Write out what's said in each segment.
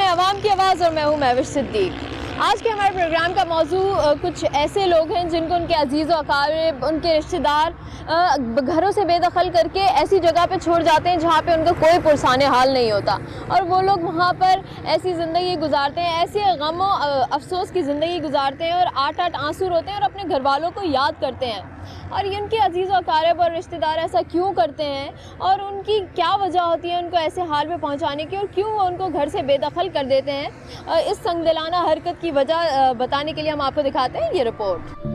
हैं अवाम की आवाज़ और मैं हूं महविश सिद्दीक। आज के हमारे प्रोग्राम का मौजू कुछ ऐसे लोग हैं जिनको उनके अजीज़ व अकारिब, उनके रिश्तेदार घरों से बेदखल करके ऐसी जगह पे छोड़ जाते हैं जहाँ पे उनका कोई पुरसाने हाल नहीं होता और वो लोग वहाँ पर ऐसी ज़िंदगी गुजारते हैं, ऐसे गम अफसोस की ज़िंदगी गुजारते हैं और आठ आंसू रोते हैं और अपने घर वालों को याद करते हैं। और ये उनके अजीज़ व अकारिब और रिश्तेदार ऐसा क्यों करते हैं और उनकी क्या वजह होती है उनको ऐसे हाल में पहुंचाने की और क्यों वो उनको घर से बेदखल कर देते हैं, इस संगदिलाना हरकत की वजह बताने के लिए हम आपको दिखाते हैं ये रिपोर्ट।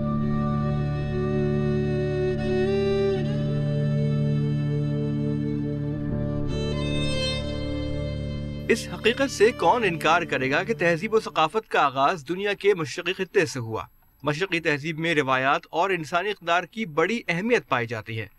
इस हकीकत से कौन इनकार करेगा कि तहजीब और सकाफत का आगाज दुनिया के मशरक़ी खित्ते से हुआ। मशरक़ी तहजीब में रिवायात और इंसानी इक़दार की बड़ी अहमियत पाई जाती है।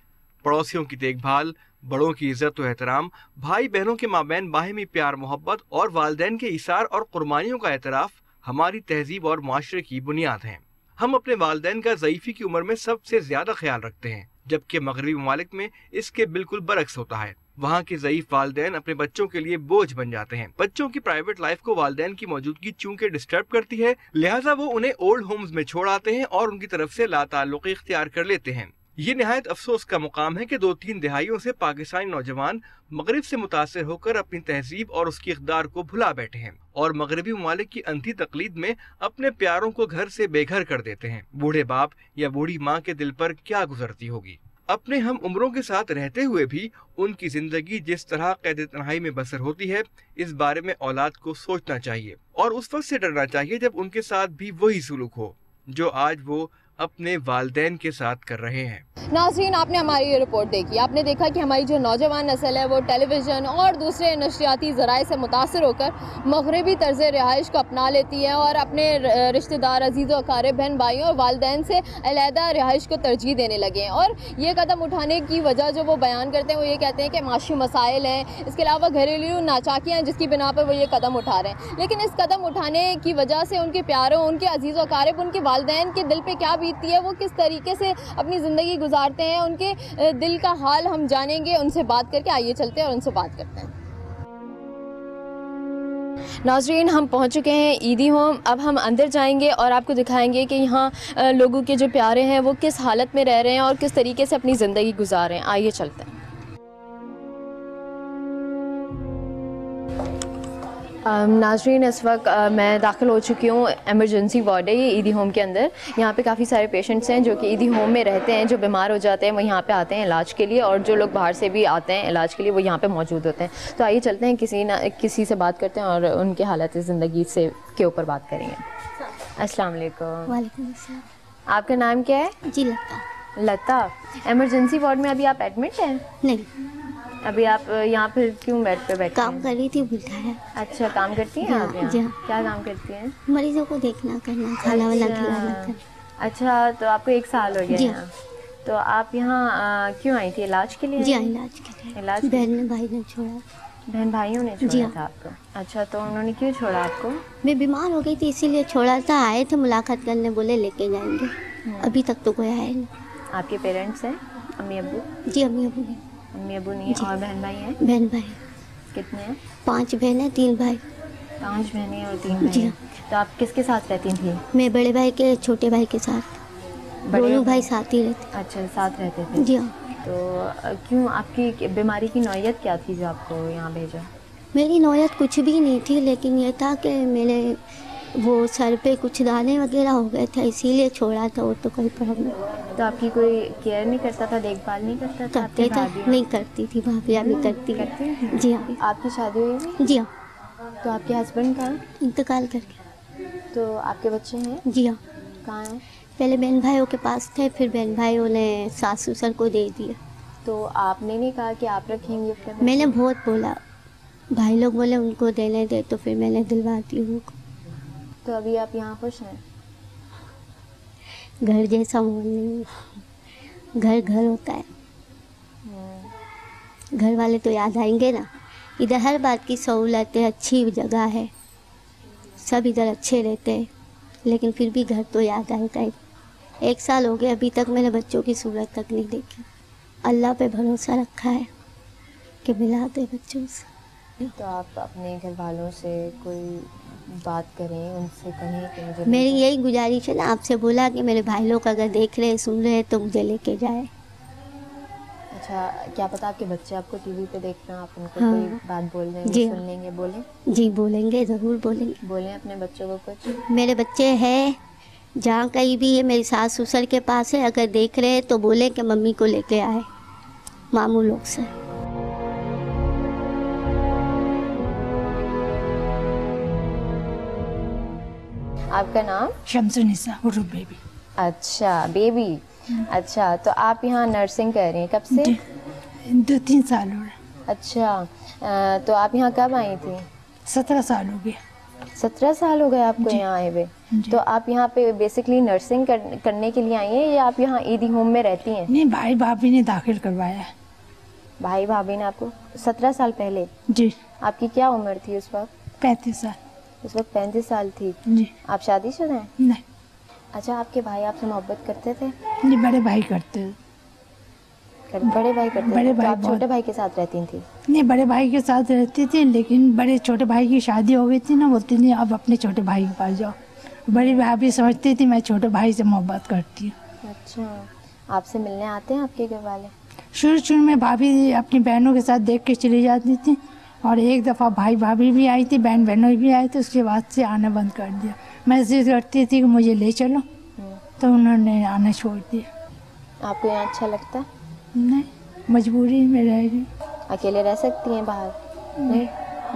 पड़ोसियों की देखभाल, बड़ों की इज्जत व एहतराम, भाई बहनों के माबैन बाहिमी प्यार मोहब्बत और वालिदैन के इसार और कुर्बानियों का एतराफ़ हमारी तहजीब और माशरे की बुनियाद हैं। हम अपने वालिदैन का ज़ईफ़ी की उम्र में सबसे ज़्यादा ख्याल रखते हैं, जबकि मगरबी ममालिक में इसके बिल्कुल बरक्स होता है। वहाँ के ज़ईफ़ वालिदैन अपने बच्चों के लिए बोझ बन जाते हैं। बच्चों की प्राइवेट लाइफ को वालिदैन की मौजूदगी चूंकि डिस्टर्ब करती है, लिहाजा वो उन्हें ओल्ड होम्स में छोड़ आते हैं और उनकी तरफ से लाताल्लुक़ी इख्तियार कर लेते हैं। ये निहायत अफसोस का मुकाम है कि 2-3 दिहाइयों से पाकिस्तानी नौजवान मगरिब से मुतासिर होकर अपनी तहजीब और उसकी इक़दार को भुला बैठे हैं और मगरबी ममालिक की अंधी तकलीद में अपने प्यारों को घर से बेघर कर देते हैं। बूढ़े बाप या बूढ़ी माँ के दिल पर क्या गुजरती होगी। अपने हम उम्रों के साथ रहते हुए भी उनकी जिंदगी जिस तरह कैद तन्हाई में बसर होती है, इस बारे में औलाद को सोचना चाहिए और उस वक्त से डरना चाहिए जब उनके साथ भी वही सुलूक हो जो आज वो अपने वालिदैन के साथ कर रहे हैं। नाज़रीन, आपने हमारी ये रिपोर्ट देखी, आपने देखा कि हमारी जो नौजवान नस्ल है वो टेलीविज़न और दूसरे नशरियाती ज़राए से मुतासर होकर मगरबी तर्ज़ रिहाइश को अपना लेती है और अपने रिश्तेदार, अजीज़ व अकारिब, बहन भाइयों और वालिदैन से अलहदा रिहाइश को तरजीह देने लगे हैं। और ये कदम उठाने की वजह जो वो बयान करते हैं वो ये कहते हैं कि माशी मसाइल हैं, इसके अलावा घरेलू नाचाकियाँ हैं जिसकी बिना पर वो ये कदम उठा रहे हैं। लेकिन इस कदम उठाने की वजह से उनके प्यारों, उनके अजीज़ व अकारिब, उनके वालिदैन के दिल पर क्या बीतती है, वो किस तरीके से अपनी ज़िंदगी गुजारते हैं, उनके दिल का हाल हम जानेंगे उनसे बात करके। आइए चलते हैं और उनसे बात करते हैं। नाज़रीन, हम पहुंच चुके हैं ईदी होम। अब हम अंदर जाएंगे और आपको दिखाएंगे कि यहाँ लोगों के जो प्यारे हैं वो किस हालत में रह रहे हैं और किस तरीके से अपनी ज़िंदगी गुजार रहे हैं। आइए चलते हैं। नाज़रीन, इस वक्त मैं दाखिल हो चुकी हूँ, एमरजेंसी वार्ड है ये ईदी होम के अंदर। यहाँ पे काफ़ी सारे पेशेंट्स हैं जो कि ईदी होम में रहते हैं, जो बीमार हो जाते हैं वो यहाँ पे आते हैं इलाज के लिए और जो लोग बाहर से भी आते हैं इलाज के लिए वो यहाँ पे मौजूद होते हैं। तो आइए चलते हैं, किसी से बात करते हैं और उनके हालत ज़िंदगी से के ऊपर बात करेंगे। अस्सलाम वालेकुम। वालेकुम अस्सलाम। आपका नाम क्या है? जी लता। लता, एमरजेंसी वार्ड में अभी आप एडमिट हैं? नहीं। अभी आप यहाँ पर क्यों बेड पे बैठे? काम कर रही थी, भूलता है। अच्छा, काम करती हैं आप यहाँ? जी। क्या काम करती हैं? मरीजों को देखना करना, खाना वाना खिलाना करना। अच्छा, तो आपको 1 साल हो गया जी। यहाँ? तो आप यहाँ क्यों आई थी? इलाज के लिए? जी हाँ, इलाज के लिए। इलाज? बहन भाई ने छोड़ा। बहन भाइयों ने छोड़ा था आपको? अच्छा, तो उन्होंने क्यों छोड़ा आपको? मैं बीमार हो गई थी इसीलिए छोड़ा था। आए थे मुलाकात करने, बोले लेके जाएंगे। अभी तक तो कोई आया नहीं। आपके पेरेंट्स हैं, अम्मी अब्बू? जी, अम्मी अब्बू नहीं। अम्मी अब्बू नहीं और बहन भाई हैं? बहन भाई कितने हैं? 5 बहनें 3 भाई। 5 बहनें और 3 भाई। जी। तो आप किसके साथ रहती थी? मैं बड़े भाई के छोटे भाई के साथ, दोनों भाई साथ ही रहते। अच्छा, साथ रहते थे? जी हाँ। तो क्यों, आपकी बीमारी की नौयत क्या थी जो आपको यहाँ भेजा? मेरी नौयत कुछ भी नहीं थी, लेकिन ये था कि मेरे वो सर पे कुछ दाने वगैरह हो गए थे इसीलिए छोड़ा था। वो तो कोई प्रॉब्लम। तो आपकी कोई केयर नहीं करता था, देखभाल नहीं करता था? करते था, नहीं करती थी, भाभी भी करती है। जी हाँ। आपकी शादी हुई है? जी हाँ। तो आपके हस्बैंड कहाँ? इंतकाल कर गया। तो आपके बच्चे हैं? जी हाँ। कहाँ हैं? पहले बहन भाइयों के पास थे, फिर बहन भाइयों ने सास ससुर को दे दिया। तो आपने नहीं कहा कि आप रखेंगे अपने बच्चे? मैंने बहुत बोला, भाई लोग बोले उनको देने दे, तो फिर मैंने दिलवा दी उनको। तो अभी आप यहाँ खुश हैं? घर जैसा माहौल नहीं, घर घर होता है। घर वाले तो याद आएंगे ना। इधर हर बात की सहूलत है, अच्छी जगह है, सब इधर अच्छे रहते हैं, लेकिन फिर भी घर तो याद आएगा ही। 1 साल हो गया, अभी तक मैंने बच्चों की सूरत तक नहीं देखी। अल्लाह पे भरोसा रखा है कि मिला दे बच्चों से, तो आप अपने घर वालों से कोई बात करें, उनसे कहें कि मुझे मेरी यही गुजारिश है ना, आपसे बोला कि मेरे भाई लोग अगर देख रहे सुन रहे तो मुझे लेके जाए। अच्छा, क्या पता आपके बच्चे आपको टीवी पे देख रहे हैं, आप उनको हाँ। कोई बात बोल देंगे, जी। सुन लेंगे, बोलें जी बोलेंगे, ज़रूर बोलेंगे। बोलें अपने बच्चों को कुछ। मेरे बच्चे हैं जहाँ कहीं भी है, मेरी सास ससुर के पास है, अगर देख रहे तो बोले कि मम्मी को लेके आए मामू लोग से। आपका नाम? शम्सुन्निसा उर्दू बेबी। अच्छा, बेबी। अच्छा, तो आप यहाँ नर्सिंग कर रही हैं कब से? 2-3 साल हो रहे। अच्छा, तो आप यहाँ कब आई थी? 17 साल हो गए। 17 साल हो गए आपको जी। यहाँ आए हुए? जी। तो आप यहाँ पे बेसिकली नर्सिंग करने के लिए आई हैं या आप यहाँ ईदी होम में रहती हैं? नहीं, भाई भाभी ने दाखिल करवाया है। भाई भाभी ने आपको 17 साल पहले? जी। आपकी क्या उम्र थी उस वक्त? 35 साल। उस वक्त 35 साल थी। जी। आप शादीशुदा हैं? नहीं। अच्छा, आपके भाई आपसे मोहब्बत करते थे? जी, बड़े भाई करते हैं। बड़े भाई करते बड़े थे? तो भाई आप बहुत- छोटे भाई के साथ रहती थी? नहीं, बड़े भाई के साथ रहती थी, लेकिन बड़े छोटे भाई की शादी हो गई थी ना, बोलती नहीं अब अपने छोटे भाई के पास जाओ। बड़ी भाभी समझती थी मैं छोटे भाई से मोहब्बत करती हूँ। अच्छा, आपसे मिलने आते हैं आपके घर वाले? शुरू में भाभी अपनी बहनों के साथ देख के चली जाती थी, और एक दफ़ा भाई भाभी भी आई थी, बहन बहनों भी आई थी, उसके बाद से आना बंद कर दिया। मैं जिद करती थी कि मुझे ले चलो, तो उन्होंने आना छोड़ दिया। आपको यहाँ अच्छा लगता है? नहीं, मजबूरी में रह रही। अकेले रह सकती हैं बाहर? नहीं,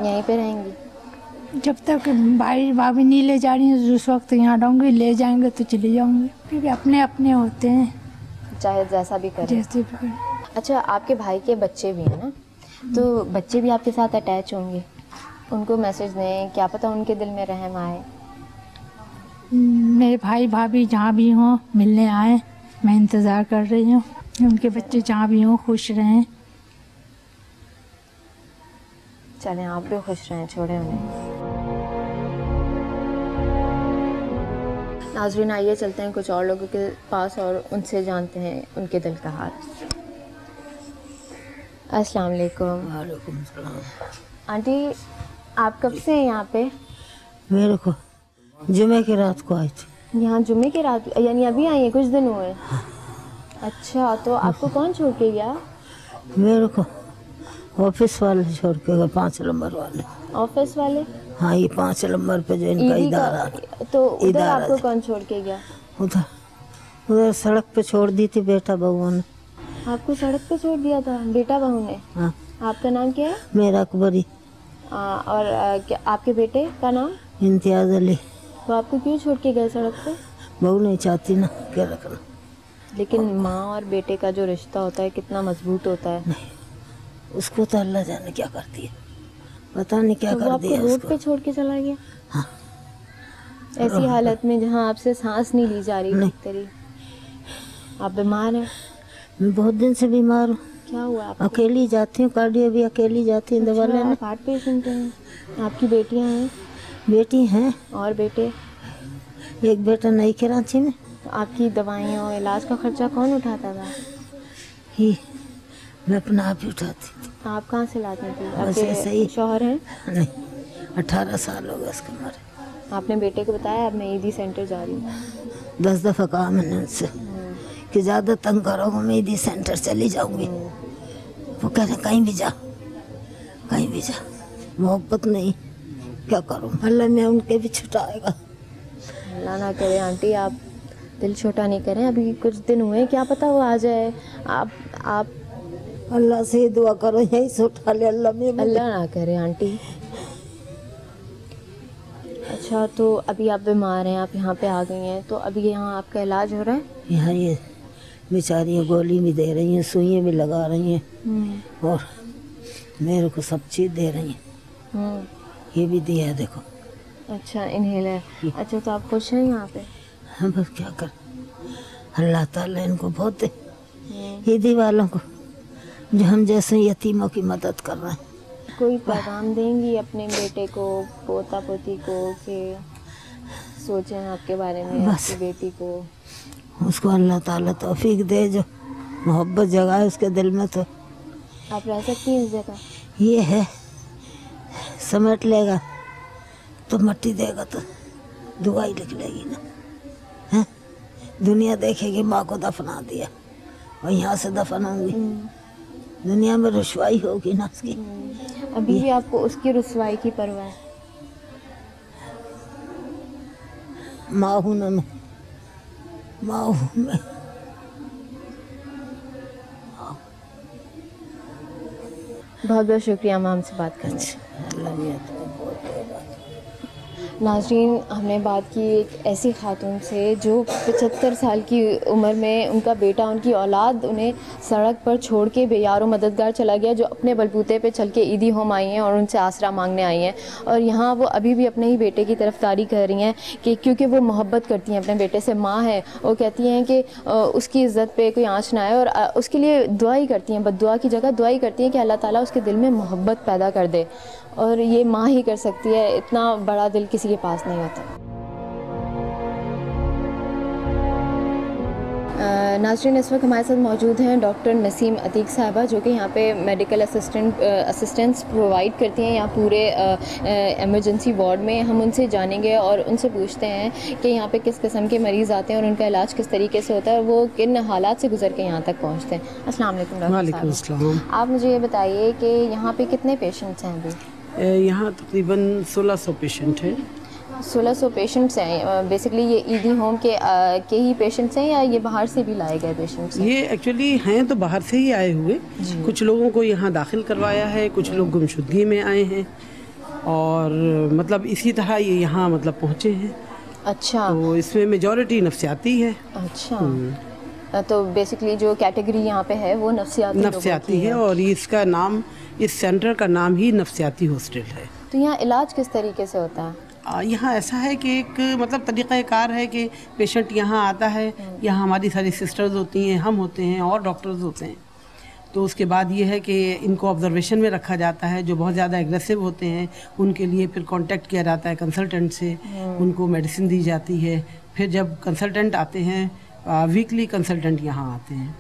यहीं पे रहेंगी? जब तक भाई भाभी नहीं ले जा रही हैं उस वक्त यहाँ रहूँगी, ले जाएंगे तो चली जाऊँगी, क्योंकि अपने अपने होते हैं, चाहे जैसा भी करें। जैसे भी करें। अच्छा, आपके भाई के बच्चे भी हैं ना, तो बच्चे भी आपके साथ अटैच होंगे, उनको मैसेज दें, क्या पता उनके दिल में रहम आए। मेरे भाई भाभी जहाँ भी हों मिलने आए, मैं इंतज़ार कर रही हूँ। उनके बच्चे जहाँ भी हों खुश रहें। चलें, आप भी खुश रहें, छोड़ें उन्हें। नाज़रीन, आइए चलते हैं कुछ और लोगों के पास और उनसे जानते हैं उनके दिल का हाल। अस्सलाम वालेकुम। वालेकुम सलाम। आंटी, आप कब से हैं यहाँ पे? मेरे को जुमे की रात को आई थी। यहाँ जुमे की रात, यानी अभी आई हैं, कुछ दिन हुए? अच्छा, तो आपको कौन छोड़ के गया? मेरे को ऑफिस वाले छोड़ के गए, 5 नंबर वाले। ऑफिस वाले? हाँ, ये 5 नंबर पे जो इनका ईदी इदारा, का, तो उधर इदारा आपको है। कौन छोड़ के गया? उधर उधर सड़क पे छोड़ दी थी बेटा बहू ने। आपको सड़क पे छोड़ दिया था बेटा बहू ने? हाँ, आपका नाम क्या है? मेरा अकबरी। और क्या आपके बेटे का नाम? इम्तियाज अली। तो आपको क्यों छोड़ के गए सड़क पे? बहू नहीं चाहती ना क्या रखना। लेकिन माँ और बेटे का जो रिश्ता होता है कितना मजबूत होता है। उसको तो अल्लाह जाने क्या करती है, पता नहीं क्या तो वो कर आपको दिया रोड उसको। पे छोड़ के चला गया? हाँ। ऐसी हालत में जहाँ आपसे सांस नहीं ली जा रही नहीं। ठीक तेरी। आप बीमार हैं? मैं बहुत दिन से बीमार हूँ, क्या हुआ आपको? अकेली जाती हूँ, कार्डियो भी अकेली जाती हूँ दवा अच्छा, लेने। आप हार्ट पेशेंट हैं? आपकी बेटियाँ हैं? बेटी हैं, और बेटे? एक बेटा नई कराची में। तो आपकी दवाइयों इलाज का खर्चा कौन उठाता था? ही मैं अपना आप ही उठाती थी। आप कहाँ से लाती थी? बस ऐसे ही। आपके शौहर हैं? नहीं, 18 साल हो गए उसके मरे। आपने बेटे को बताया अब मैं ईदी सेंटर जा रही हूँ? 10 दफ़ा कहा मैंने उनसे कि ज़्यादा तंग करोगे मैं ईदी सेंटर चली जाऊंगी। वो कह रहे कहीं भी जा, कहीं भी जा, मोहब्बत नहीं, क्या करूँ, अल्लाह में उनके भी छुटाएगा। अल्लाह ना करे आंटी, आप दिल छोटा नहीं करें, अभी कुछ दिन हुए, क्या पता वो आ जाए। आप अल्लाह से ही दुआ करो यही से उठा ले अल्लाह में। अल्लाह ना करे आंटी। अच्छा, तो अभी आप बीमार हैं, आप यहाँ पे आ गई हैं, तो अभी यहाँ आपका इलाज हो रहा है? यहाँ ये बेचारियाँ गोली भी दे रही हैं, सुइयाँ भी लगा रही हैं, और मेरे को सब चीज़ दे रही हैं। ये भी दिया है देखो। अच्छा, इनहेलर। अच्छा, तो आप खुश हैं यहाँ पे? हम बस क्या कर, अल्लाह ताला इनको बहुत दे, ईदी वालों को जो हम जैसे यतीमों की मदद कर रहे हैं। कोई पैगाम देंगी अपने बेटे को, पोता पोती को, कि सोचें आपके बारे में, बस। आपकी बेटी को? उसको अल्लाह ताला तौफीक दे, जो मोहब्बत जगाए उसके दिल में। तो आप रह सकती हैं इस जगह? ये है समेट लेगा तो मट्टी देगा तो दुआई लिख लेगी ना, हैं? दुनिया देखेगी माँ को दफना दिया और यहाँ से दफन होंगी, दुनिया में रुसवाई होगी ना उसकी। अभी भी आपको उसकी रुसवाई की परवाह है? माँ हूँ ना मैं, माँ हूँ मैं। बहुत बहुत शुक्रिया मैम से बात करने से। नाज़रीन, हमने बात की एक ऐसी खातून से जो 75 साल की उम्र में उनका बेटा, उनकी औलाद उन्हें सड़क पर छोड़ के बेयारो मददगार चला गया, जो अपने बलबूते पे चल के ईदी होम आई हैं और उनसे आसरा मांगने आई हैं। और यहाँ वो अभी भी अपने ही बेटे की तरफदारी कर रही हैं कि क्योंकि वो मोहब्बत करती हैं अपने बेटे से, माँ है, वो कहती हैं कि उसकी इज़्ज़त पे कोई आँच ना आए और उसके लिए दुआ ही करती हैं, बद्दुआ की जगह दुआ ही करती हैं कि अल्लाह ताला उसके दिल में मोहब्बत पैदा कर दे। और ये माँ ही कर सकती है, इतना बड़ा दिल किसी के पास नहीं होता। नाज़रीन, इस वक्त हमारे साथ मौजूद हैं डॉक्टर नसीम अतीक साहबा, जो कि यहाँ पे मेडिकल असिस्टेंस प्रोवाइड करती हैं यहाँ पूरे एमरजेंसी वार्ड में। हम उनसे जानेंगे और उनसे पूछते हैं कि यहाँ पे किस किस्म के मरीज़ आते हैं और उनका इलाज किस तरीके से होता है और वो किन हालात से गुजर के यहाँ तक पहुँचते हैं। अस्सलाम वालेकुम डॉक्टर साहब, आप मुझे ये बताइए कि यहाँ पे कितने पेशेंट्स हैं अभी? यहाँ तकरीबन 1600 पेशेंट हैं। 1600 पेशेंट्स हैं। बेसिकली ये ईदी होम के ही पेशेंट्स हैं या ये बाहर से भी लाए गए पेशेंट्स हैं? ये एक्चुअली हैं तो बाहर से ही आए हुए, कुछ लोगों को यहाँ दाखिल करवाया है, कुछ लोग गुमशुदगी में आए हैं और मतलब इसी तरह ये यहाँ मतलब पहुँचे हैं। अच्छा, तो इसमें मेजॉरिटी नफ्सियाती है। अच्छा, तो बेसिकली जो कैटेगरी यहाँ पे है वो नफ्सियाती है और इसका नाम, इस सेंटर का नाम ही नफ्सियाती हॉस्टल है। तो यहाँ इलाज किस तरीके से होता है? यहाँ ऐसा है कि एक मतलब तरीक़ाकार है कि पेशेंट यहाँ आता है, यहाँ हमारी सारी सिस्टर्स होती हैं, हम होते हैं और डॉक्टर्स होते हैं। तो उसके बाद ये है कि इनको ऑब्जर्वेशन में रखा जाता है। जो बहुत ज़्यादा एग्रेसिव होते हैं उनके लिए फिर कांटेक्ट किया जाता है कंसल्टेंट से, उनको मेडिसिन दी जाती है। फिर जब कंसल्टेंट आते हैं, वीकली कंसल्टेंट यहाँ आते हैं।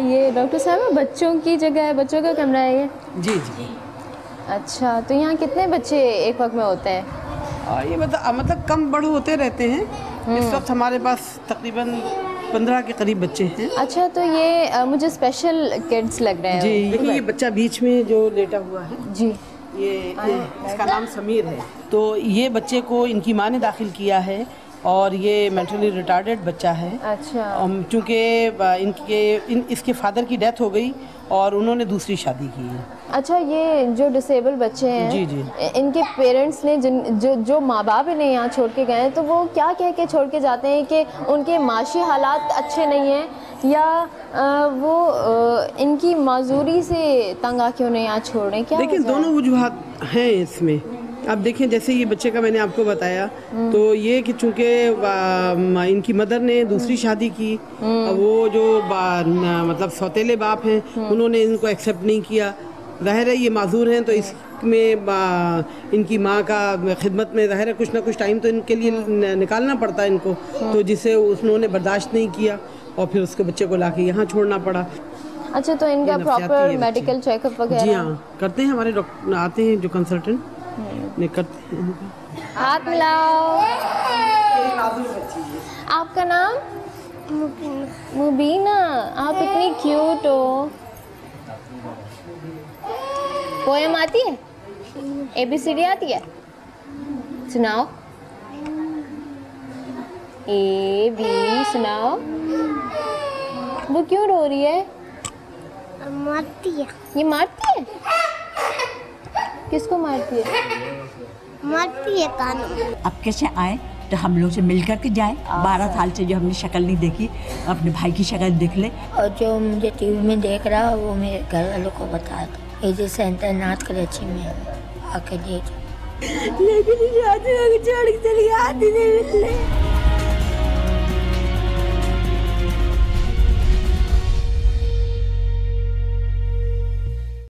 ये डॉक्टर साहब बच्चों की जगह है, बच्चों का कमरा है ये? जी जी। अच्छा, तो यहाँ कितने बच्चे एक वक्त में होते हैं? ये मतलब कम बड़े होते रहते हैं। इस वक्त हमारे पास तकरीबन 15 के करीब बच्चे हैं। अच्छा, तो ये मुझे स्पेशल किड्स लग रहे हैं। जी, देखिए ये बच्चा बीच में जो लेटा हुआ है जी, ये इसका नाम समीर है। तो ये बच्चे को इनकी माँ ने दाखिल किया है और ये मेंटली रिटार्डेड बच्चा है। अच्छा। चूँकि इसके फादर की डेथ हो गई और उन्होंने दूसरी शादी की है। अच्छा, ये जो डिसेबल बच्चे हैं जी जी, इनके पेरेंट्स ने जो माँ बाप इन्हें यहाँ छोड़ के गए हैं, तो वो क्या कह के छोड़ के जाते हैं कि उनके माशी हालात अच्छे नहीं हैं या वो इनकी माजूरी से तंग आके उन्हें यहाँ छोड़ रहे हैं? क्या देखिए, दोनों वजूहात हैं इसमें। अब देखें, जैसे ये बच्चे का मैंने आपको बताया, तो ये कि चूँकि इनकी मदर ने दूसरी शादी की, वो जो मतलब सौतेले बाप हैं उन्होंने इनको एक्सेप्ट नहीं किया। ज़ाहिर है ये माजूर हैं, तो इसमें इनकी माँ का खिदमत में ज़ाहिर है कुछ ना कुछ टाइम तो इनके लिए निकालना पड़ता है इनको, तो जिसे उन्होंने बर्दाश्त नहीं किया और फिर उसके बच्चे को लाके यहाँ छोड़ना पड़ा। अच्छा, तो इनका प्रॉपर मेडिकल चेकअप वगैरह? जी हाँ, करते हैं, हमारे डॉक्टर आते हैं जो कंसल्टेंट ने करते हैं। हाथ मिलाओ। आपका नाम? मुबीना। आप इतनी क्यूट हो। पोएम आती है? ABCD आती है? सुनाओ। AB सुनाओ। वो क्यों रो रही है? मारती है। ये मारती है? किसको मारती है? मारती है कानों। अब कैसे आए तो हम लोग से मिल करके जाए। 12 साल से जो हमने शक्ल नहीं देखी, अपने भाई की शक्ल देख ले। और जो मुझे टीवी में देख रहा वो मेरे घर वालों को बता दो। ये जैसे इंटरनाथ कराची में आके देख, लेकिन छोड़ के चली आती नहीं।